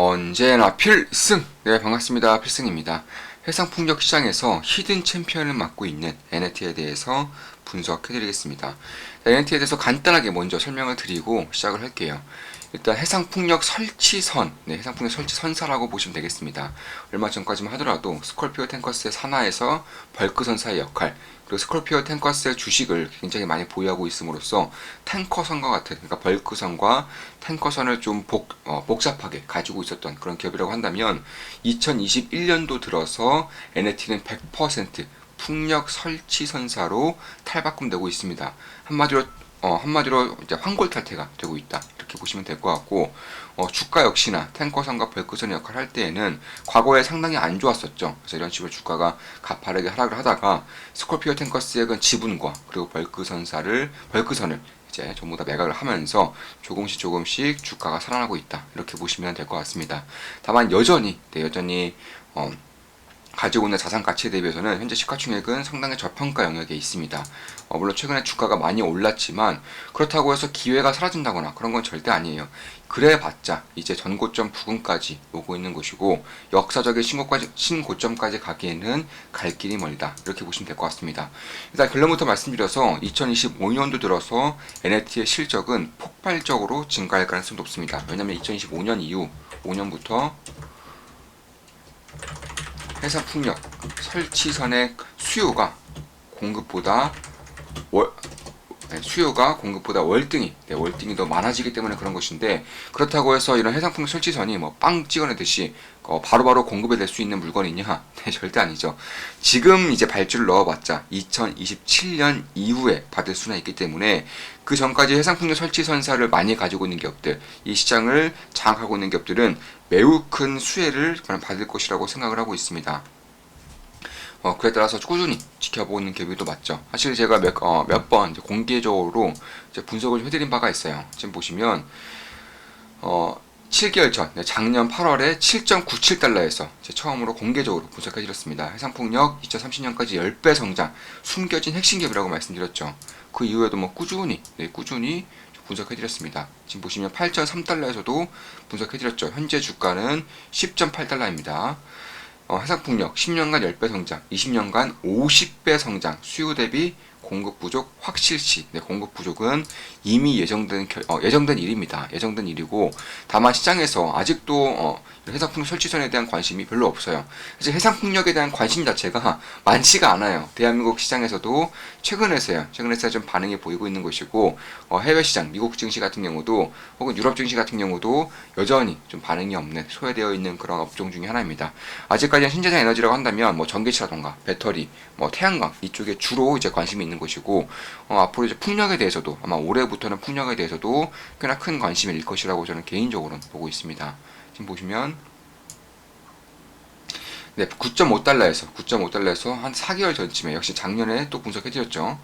언제나 필승! 네, 반갑습니다. 필승입니다. 해상풍력 시장에서 히든 챔피언을 맡고 있는 NLT에 대해서 분석해드리겠습니다. NLT에 대해서 간단하게 먼저 설명을 드리고 시작을 할게요. 일단 해상풍력 설치선, 해상풍력 설치선사라고 보시면 되겠습니다. 얼마 전까지만 하더라도 스콜피오 탱커스의 산하에서 벌크선사의 역할, 그리고 스콜피오 탱커스의 주식을 굉장히 많이 보유하고 있음으로써 탱커선과 같은, 그러니까 벌크선과 탱커선을 좀 복잡하게 가지고 있었던 그런 기업이라고 한다면 2021년도 들어서 NLT는 100% 풍력 설치선사로 탈바꿈되고 있습니다. 한마디로 이제 환골탈태가 되고 있다, 이렇게 보시면 될 것 같고, 주가 역시나 탱커선과 벌크선의 역할을 할 때에는 과거에 상당히 안 좋았었죠. 그래서 이런 식으로 주가가 가파르게 하락을 하다가 스콜피오 탱커스의 그 지분과 그리고 벌크선을 이제 전부 다 매각을 하면서 조금씩 주가가 살아나고 있다, 이렇게 보시면 될 것 같습니다. 다만 여전히 가지고 있는 자산 가치에 대비해서는 현재 시가총액은 상당히 저평가 영역에 있습니다. 물론 최근에 주가가 많이 올랐지만 그렇다고 해서 기회가 사라진다거나 그런 건 절대 아니에요. 그래봤자 이제 전고점 부근까지 오고 있는 것이고, 역사적인 신고점까지 가기에는 갈 길이 멀다, 이렇게 보시면 될 것 같습니다. 일단 결론부터 말씀드려서 2025년도 들어서 NLT의 실적은 폭발적으로 증가할 가능성이 높습니다. 왜냐하면 2025년 이후 5년부터 해상풍력 설치선의 수요가 공급보다 월등히 더 많아지기 때문에 그런 것인데, 그렇다고 해서 이런 해상풍력 설치선이 뭐 빵 찍어내듯이 바로바로 공급이 될 수 있는 물건이냐? 네, 절대 아니죠. 지금 이제 발주를 넣어봤자 2027년 이후에 받을 수는 있기 때문에 그 전까지 해상풍력 설치선사를 많이 가지고 있는 기업들, 이 시장을 장악하고 있는 기업들은 매우 큰 수혜를 받을 것이라고 생각을 하고 있습니다. 그에 따라서 꾸준히 지켜보고 있는 기업이 또 맞죠. 사실 제가 몇 번 공개적으로 이제 분석을 해드린 바가 있어요. 지금 보시면 7개월 전, 작년 8월에 7.97달러에서 처음으로 공개적으로 분석해드렸습니다. 해상풍력 2030년까지 10배 성장, 숨겨진 핵심 기업이라고 말씀드렸죠. 그 이후에도 꾸준히 분석해드렸습니다. 지금 보시면 8.3달러에서도 분석해드렸죠. 현재 주가는 10.8달러입니다. 해상풍력 10년간 10배 성장, 20년간 50배 성장, 수요 대비 공급 부족 확실시. 공급 부족은 이미 예정된 일입니다. 예정된 일이고, 다만 시장에서 아직도 해상풍력 설치선에 대한 관심이 별로 없어요. 사실 해상풍력에 대한 관심 자체가 많지가 않아요. 대한민국 시장에서도 최근에서야 좀 반응이 보이고 있는 것이고, 해외 시장, 미국 증시 같은 경우도 혹은 유럽 증시 같은 경우도 여전히 좀 반응이 없는, 소외되어 있는 그런 업종 중에 하나입니다. 아직까지는 신재생 에너지라고 한다면 전기차라던가 배터리, 태양광 이쪽에 주로 이제 관심이 있는 것이고, 앞으로 이제 풍력에 대해서도 아마 올해부터는 풍력에 대해서도 꽤나 큰 관심이 일 것이라고 저는 개인적으로는 보고 있습니다. 지금 보시면 9.5달러에서 한 4개월 전쯤에, 역시 작년에 또 분석해드렸죠.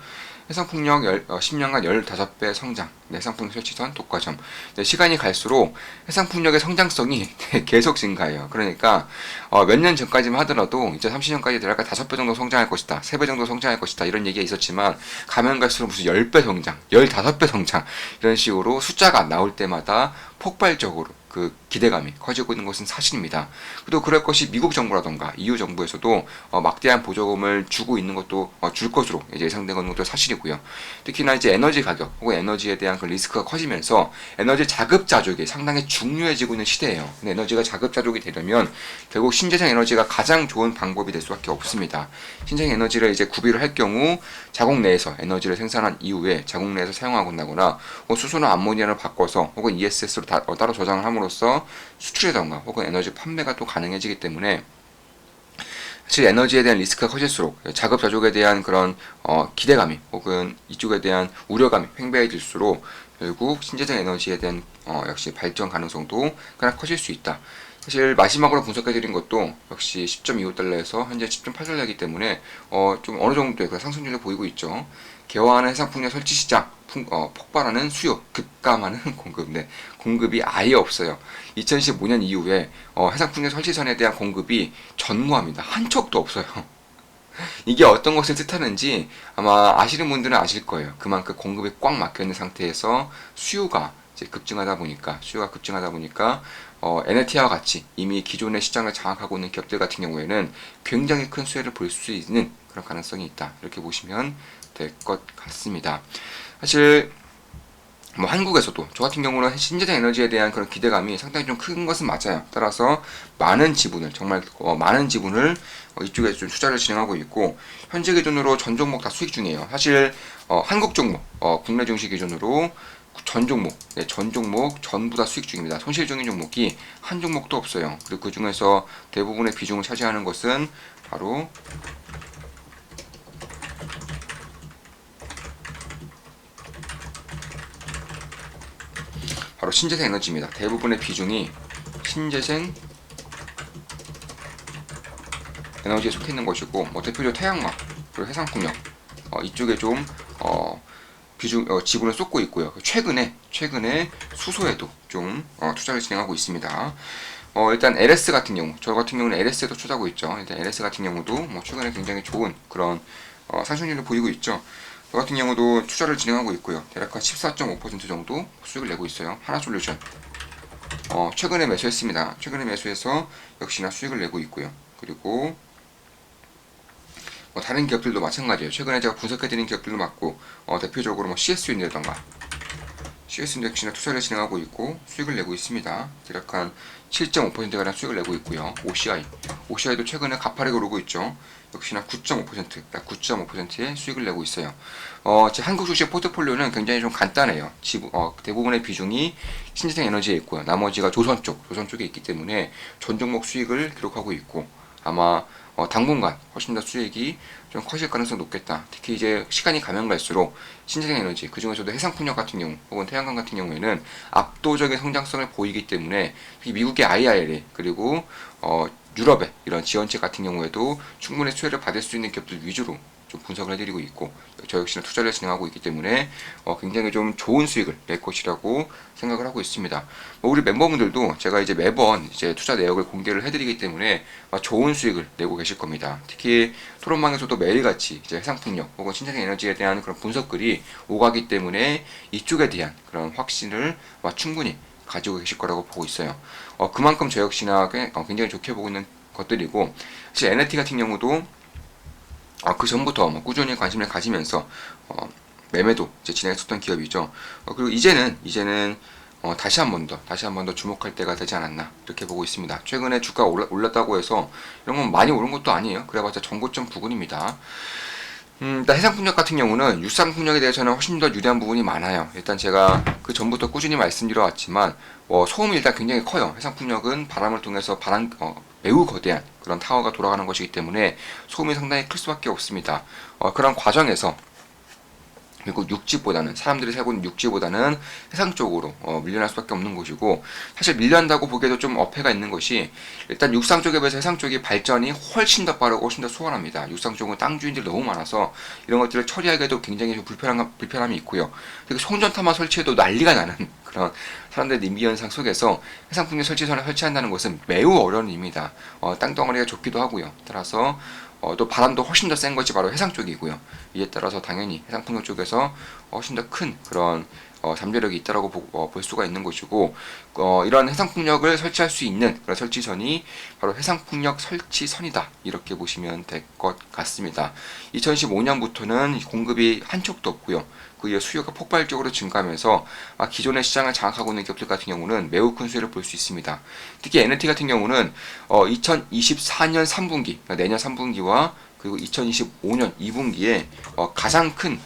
해상풍력 10년간 15배 성장, 해상풍력 설치선 독과점. 시간이 갈수록 해상풍력의 성장성이 계속 증가해요. 그러니까 몇 년 전까지만 하더라도 2030년까지 대략 5배 정도 성장할 것이다, 3배 정도 성장할 것이다, 이런 얘기가 있었지만 가면 갈수록 무슨 10배 성장, 15배 성장, 이런 식으로 숫자가 나올 때마다 폭발적으로 그 기대감이 커지고 있는 것은 사실입니다. 또 그럴 것이 미국 정부라던가 EU 정부에서도 막대한 보조금을 주고 있는 것도 줄 것으로 이제 예상된 것도 사실이고요. 특히나 이제 에너지 가격 혹은 에너지에 대한 그 리스크가 커지면서 에너지 자급자족이 상당히 중요해지고 있는 시대예요. 근데 에너지가 자급자족이 되려면 결국 신재생 에너지가 가장 좋은 방법이 될 수밖에 없습니다. 신재생 에너지를 이제 구비를 할 경우 자국 내에서 에너지를 생산한 이후에 자국 내에서 사용하고 나거나 수소나 암모니아를 바꿔서 혹은 ESS로 따로 저장을 함으로써 수출이라던가 혹은 에너지 판매가 또 가능해지기 때문에, 사실 에너지에 대한 리스크가 커질수록 자급자족에 대한 그런 기대감이 혹은 이쪽에 대한 우려감이 팽배해질수록 결국 신재생 에너지에 대한 역시 발전 가능성도 꽤나 커질 수 있다. 사실 마지막으로 분석해드린 것도 역시 10.25달러에서 현재 10.8달러이기 때문에 좀 어느 정도의 그 상승률을 보이고 있죠. 개화하는 해상풍력 설치 시장, 폭발하는 수요, 급감하는 공급, 공급이 아예 없어요. 2015년 이후에 해상풍력 설치선에 대한 공급이 전무합니다. 한 척도 없어요. 이게 어떤 것을 뜻하는지 아마 아시는 분들은 아실 거예요. 그만큼 공급이 꽉 막혀 있는 상태에서 수요가 이제 급증하다 보니까 수요가 급증하다 보니까 NLT와 같이 이미 기존의 시장을 장악하고 있는 기업들 같은 경우에는 굉장히 큰 수혜를 볼 수 있는 그런 가능성이 있다. 이렇게 보시면 될 것 같습니다. 사실 뭐 한국에서도 저 같은 경우는 신재생 에너지에 대한 그런 기대감이 상당히 좀 큰 것은 맞아요. 따라서 많은 지분을 정말 많은 지분을 이쪽에 좀 투자를 진행하고 있고 현재 기준으로 전 종목 다 수익 중이에요. 사실 한국 종목 국내 증시 기준으로 전 종목 전 종목 전부 다 수익 중입니다. 손실 중인 종목이 한 종목도 없어요. 그리고 그 중에서 대부분의 비중을 차지하는 것은 바로 신재생 에너지입니다. 대부분의 비중이 신재생 에너지에 속해 있는 것이고 대표적으로 태양광 그리고 해상풍력 이쪽에 좀 지분을 쏟고 있고요. 최근에 수소에도 좀 투자를 진행하고 있습니다. 일단 LS 같은 경우, 저 같은 경우는 LS에도 투자하고 있죠. 일단 LS 같은 경우도 최근에 굉장히 좋은 그런 상승률을 보이고 있죠. 저 같은 경우도 투자를 진행하고 있고요. 대략 한 14.5% 정도 수익을 내고 있어요. 하나솔루션 최근에 매수했습니다. 최근에 매수해서 역시나 수익을 내고 있고요. 그리고 다른 기업들도 마찬가지예요. 최근에 제가 분석해드린 기업들도 맞고 대표적으로 CS윤이라던가 CS윤도 역시나 투자를 진행하고 있고 수익을 내고 있습니다. 대략 한 7.5%가량 수익을 내고 있고요. OCI도 최근에 가파르게 오르고 있죠. 역시나 9.5%의 수익을 내고 있어요. 제 한국 주식 포트폴리오는 굉장히 좀 간단해요. 대부분의 비중이 신재생 에너지에 있고요. 나머지가 조선 쪽에 있기 때문에 전 종목 수익을 기록하고 있고 아마 당분간 훨씬 더 수익이 좀 커질 가능성이 높겠다. 특히 이제 시간이 가면 갈수록 신재생 에너지, 그 중에서도 해상풍력 같은 경우, 혹은 태양광 같은 경우에는 압도적인 성장성을 보이기 때문에 특히 미국의 IRA 그리고 유럽의 이런 지원책 같은 경우에도 충분히 수혜를 받을 수 있는 기업들 위주로 좀 분석을 해드리고 있고 저 역시나 투자를 진행하고 있기 때문에 굉장히 좀 좋은 수익을 낼 것이라고 생각을 하고 있습니다. 우리 멤버분들도 제가 이제 매번 이제 투자 내역을 공개를 해드리기 때문에 좋은 수익을 내고 계실 겁니다. 특히 토론방에서도 매일같이 이제 해상풍력 혹은 신재생 에너지에 대한 그런 분석글이 오가기 때문에 이쪽에 대한 그런 확신을 충분히 가지고 계실 거라고 보고 있어요. 그만큼 저 역시나 굉장히 좋게 보고 있는 것들이고 사실 NLT 같은 경우도 그 전부터 꾸준히 관심을 가지면서 매매도 이제 진행했었던 기업이죠. 그리고 이제는 다시 한 번 더 주목할 때가 되지 않았나 이렇게 보고 있습니다. 최근에 주가가 올랐다고 해서 이런 건 많이 오른 것도 아니에요. 그래봤자 전고점 부근입니다. 일단 해상풍력 같은 경우는 육상풍력에 대해서는 훨씬 더 유리한 부분이 많아요. 일단 제가 그 전부터 꾸준히 말씀드려왔지만 소음이 일단 굉장히 커요. 해상풍력은 바람을 통해서 매우 거대한 그런 타워가 돌아가는 것이기 때문에 소음이 상당히 클 수밖에 없습니다. 그런 과정에서 그리고 사람들이 살고 있는 육지보다는 해상 쪽으로 밀려날 수밖에 없는 것이고 사실 밀려난다고 보기에도 좀 어폐가 있는 것이 일단 육상 쪽에 비해서 해상 쪽이 발전이 훨씬 더 빠르고 훨씬 더 수월합니다. 육상 쪽은 땅 주인들이 너무 많아서 이런 것들을 처리하기에도 굉장히 좀 불편함이 있고요. 그리고 송전탑만 설치해도 난리가 나는 그런 사람들의 님비 현상 속에서 해상풍력 설치선을 설치한다는 것은 매우 어려운 일입니다. 땅덩어리가 좁기도 하고요. 따라서 또 바람도 훨씬 더 센 것이 바로 해상 쪽이고요. 이에 따라서 당연히 해상풍력 쪽에서 훨씬 더 큰 그런 잠재력이 있다라고 볼 수가 있는 것이고 이런 해상풍력을 설치할 수 있는 그런 설치선이 바로 해상풍력 설치선이다 이렇게 보시면 될 것 같습니다. 2015년부터는 공급이 한 척도 없고요. 그 이후 수요가 폭발적으로 증가하면서 기존의 시장을 장악하고 있는 기업들 같은 경우는 매우 큰 수혜를 볼 수 있습니다. 특히 NLT 같은 경우는 2024년 3분기, 그러니까 내년 3분기와 그리고 2025년 2분기에 가장 큰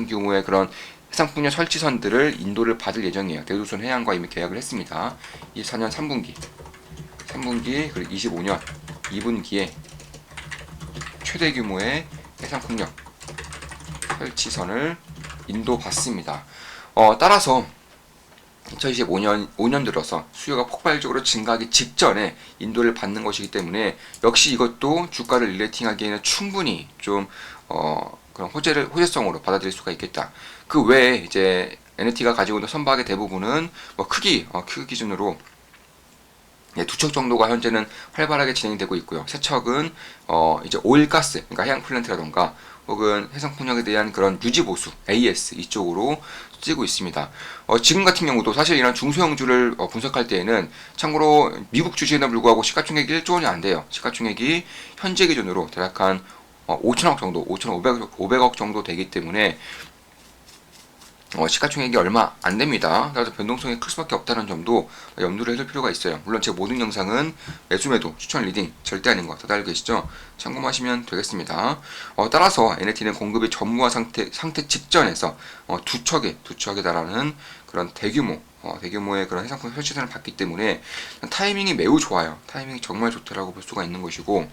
규모의 그런 해상풍력 설치선들을 인도를 받을 예정이에요. 대우조선 해양과 이미 계약을 했습니다. 24년 3분기 그리고 25년 2분기에 최대 규모의 해상풍력 설치선을 인도받습니다. 따라서 2025년 들어서 수요가 폭발적으로 증가하기 직전에 인도를 받는 것이기 때문에 역시 이것도 주가를 릴레이팅하기에는 충분히 좀 그런 호재성으로 받아들일 수가 있겠다. 그 외에 이제 NLT가 가지고 있는 선박의 대부분은 크기 기준으로 예, 두 척 정도가 현재는 활발하게 진행되고 있고요. 세 척은 이제 오일가스, 그러니까 해양 플랜트라던가 혹은 해상풍력에 대한 그런 유지보수 AS 이쪽으로 쓰고 있습니다. 지금 같은 경우도 사실 이런 중소형주를 분석할 때에는 참고로 미국 주식에도 불구하고 시가총액이 1조 원이 안 돼요. 시가총액이 현재 기준으로 대략 한 5천억 정도, 5,500억 정도 되기 때문에 시가총액이 얼마 안 됩니다. 따라서 변동성이 클 수밖에 없다는 점도 염두를 해둘 필요가 있어요. 물론 제 모든 영상은 매수매도, 추천 리딩 절대 아닌 거 다들 알고 계시죠? 참고하시면 되겠습니다. 따라서 NAT는 공급이 전무화 상태 직전에서 두 척에 달하는 그런 대규모의 그런 해상풍 설치선을 받기 때문에 타이밍이 매우 좋아요. 타이밍이 정말 좋다라고 볼 수가 있는 것이고,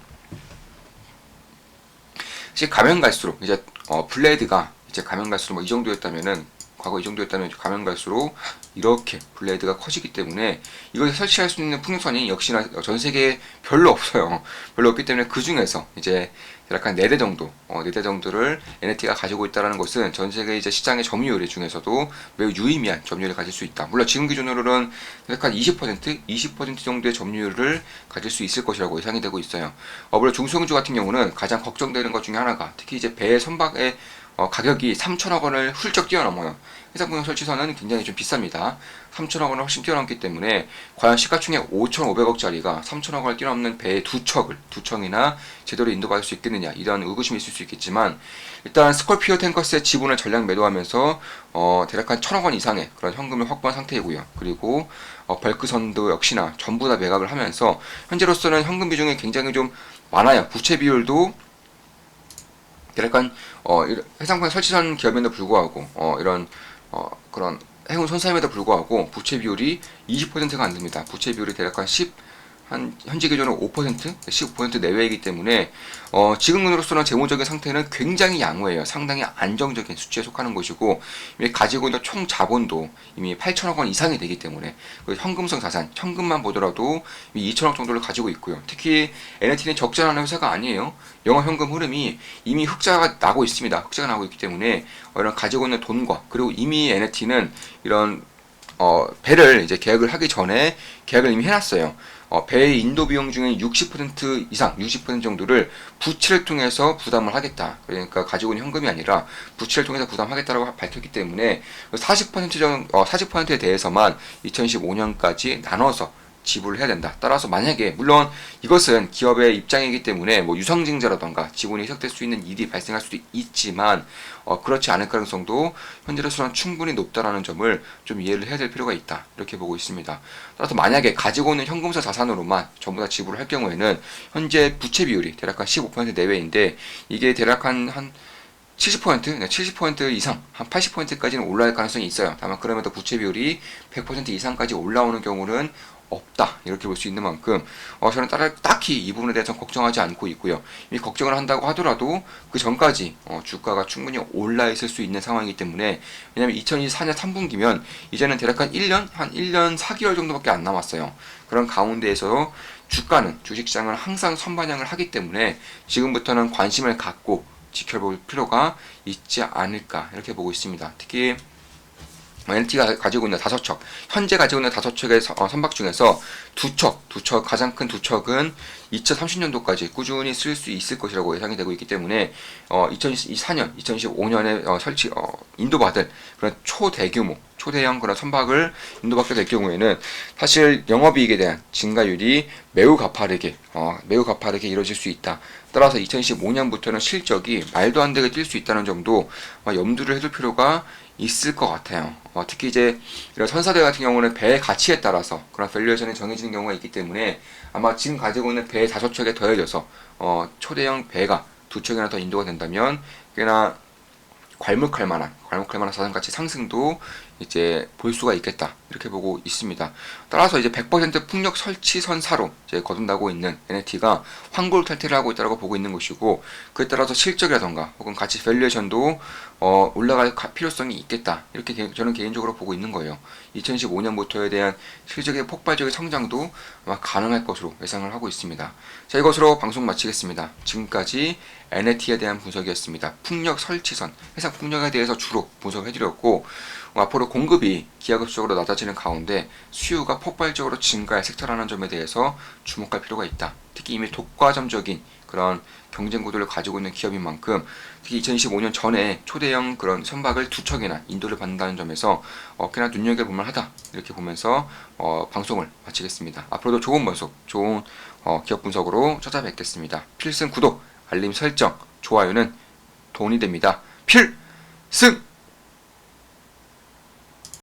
이제 가면 갈수록 이제 블레이드가 이제 가면 갈수록 뭐 이 정도였다면은 과거 이 정도였다면 가면 갈수록 이렇게 블레이드가 커지기 때문에 이것을 설치할 수 있는 풍선이 역시나 전 세계에 별로 없어요. 별로 없기 때문에 그 중에서 이제 약간 4대 정도, 4대 정도를 NAT가 가지고 있다는 것은 전 세계 이제 시장의 점유율 중에서도 매우 유의미한 점유율을 가질 수 있다. 물론 지금 기준으로는 약간 20% 정도의 점유율을 가질 수 있을 것이라고 예상이 되고 있어요. 물론 중소형주 같은 경우는 가장 걱정되는 것 중에 하나가 특히 이제 배 선박의 가격이 3천억 원을 훌쩍 뛰어넘어요. 해상풍력 설치선은 굉장히 좀 비쌉니다. 3천억 원을 훨씬 뛰어넘기 때문에 과연 시가총액 5,500억짜리가 3천억 원을 뛰어넘는 배의 두 척이나 제대로 인도받을 수 있겠느냐, 이런 의구심이 있을 수 있겠지만, 일단 스콜피오 탱커스의 지분을 전량 매도하면서 대략 한 1,000억 원 이상의 그런 현금을 확보한 상태이고요. 그리고 벌크선도 역시나 전부 다 매각을 하면서 현재로서는 현금 비중이 굉장히 좀 많아요. 부채 비율도 약간 해상풍력 설치선 기업임에도 불구하고 이런 그런 해운 선사임에도 불구하고 부채 비율이 20%가 안 됩니다. 부채 비율이 대략 한 현재 기준으로 5%, 15% 내외이기 때문에 지금으로서는 재무적인 상태는 굉장히 양호해요. 상당히 안정적인 수치에 속하는 것이고, 이미 가지고 있는 총 자본도 이미 8천억 원 이상이 되기 때문에 현금성 자산, 현금만 보더라도 이미 2천억 정도를 가지고 있고요. 특히 NAT는 적자라는 회사가 아니에요. 영업 현금 흐름이 이미 흑자가 나고 있습니다. 흑자가 나고 있기 때문에 이런 가지고 있는 돈과, 그리고 이미 NAT는 이런 배를 이제 계약을 하기 전에 계약을 이미 해놨어요. 배의 인도 비용 중에 60% 이상, 60% 정도를 부채를 통해서 부담을 하겠다. 그러니까 가지고 있는 현금이 아니라 부채를 통해서 부담하겠다라고 밝혔기 때문에 40%에 대해서만 2015년까지 나눠서 지불을 해야 된다. 따라서 만약에 물론 이것은 기업의 입장이기 때문에 뭐 유상증자라던가 지분이 희석될 수 있는 일이 발생할 수도 있지만 그렇지 않을 가능성도 현재로서는 충분히 높다라는 점을 좀 이해를 해야 될 필요가 있다. 이렇게 보고 있습니다. 따라서 만약에 가지고 있는 현금사 자산으로만 전부 다 지불을 할 경우에는 현재 부채 비율이 대략 한 15% 내외인데 이게 대략 한 70% 이상, 한 80%까지는 올라갈 가능성이 있어요. 다만 그럼에도 부채 비율이 100% 이상까지 올라오는 경우는 없다, 이렇게 볼 수 있는 만큼 저는 딱히 이 부분에 대해서 걱정하지 않고 있고요. 이미 걱정을 한다고 하더라도 그 전까지 주가가 충분히 올라 있을 수 있는 상황이기 때문에, 왜냐면 2024년 3분기면 이제는 대략 한 1년 4개월 정도밖에 안 남았어요. 그런 가운데에서 주가는, 주식시장은 항상 선반영을 하기 때문에 지금부터는 관심을 갖고 지켜볼 필요가 있지 않을까, 이렇게 보고 있습니다. 특히 NT가 가지고 있는 5척, 현재 가지고 있는 5척의 선박 중에서 가장 큰 두 척은 2030년도까지 꾸준히 쓸 수 있을 것이라고 예상이 되고 있기 때문에 2024년, 2025년에 인도받을 그런 초대형 그런 선박을 인도받게 될 경우에는 사실 영업이익에 대한 증가율이 매우 가파르게 이루어질 수 있다. 따라서 2025년부터는 실적이 말도 안 되게 뛸 수 있다는 점도 염두를 해둘 필요가 있을 것 같아요. 특히 이제 이런 선사대 같은 경우는 배의 가치에 따라서 그런 밸류에이션이 정해지는 경우가 있기 때문에 아마 지금 가지고 있는 배 5척에 더해져서 초대형 배가 2척이나 더 인도가 된다면 꽤나 괄목할 만한 자산가치 상승도 이제 볼 수가 있겠다, 이렇게 보고 있습니다. 따라서 이제 100% 풍력 설치선사로 이제 거듭나고 있는 NAT가 환골 탈퇴를 하고 있다고 보고 있는 것이고, 그에 따라서 실적이라던가 혹은 가치 밸류에이션도 올라갈 필요성이 있겠다, 이렇게 저는 개인적으로 보고 있는 거예요. 2015년부터에 대한 실적의 폭발적인 성장도 아마 가능할 것으로 예상을 하고 있습니다. 자, 이것으로 방송 마치겠습니다. 지금까지 NAT에 대한 분석이었습니다. 풍력 설치선, 해상 풍력에 대해서 주로 분석해드렸고, 앞으로 공급이 기하급수적으로 낮아지는 가운데 수요가 폭발적으로 증가할 섹터라는 점에 대해서 주목할 필요가 있다. 특히 이미 독과점적인 그런 경쟁 구도를 가지고 있는 기업인 만큼 특히 2025년 전에 초대형 그런 선박을 2척이나 인도를 받는다는 점에서 꽤나 눈여겨볼 만하다. 이렇게 보면서 방송을 마치겠습니다. 앞으로도 좋은 모습, 좋은 기업 분석으로 찾아뵙겠습니다. 필승 구독, 알림 설정, 좋아요는 돈이 됩니다. 필승!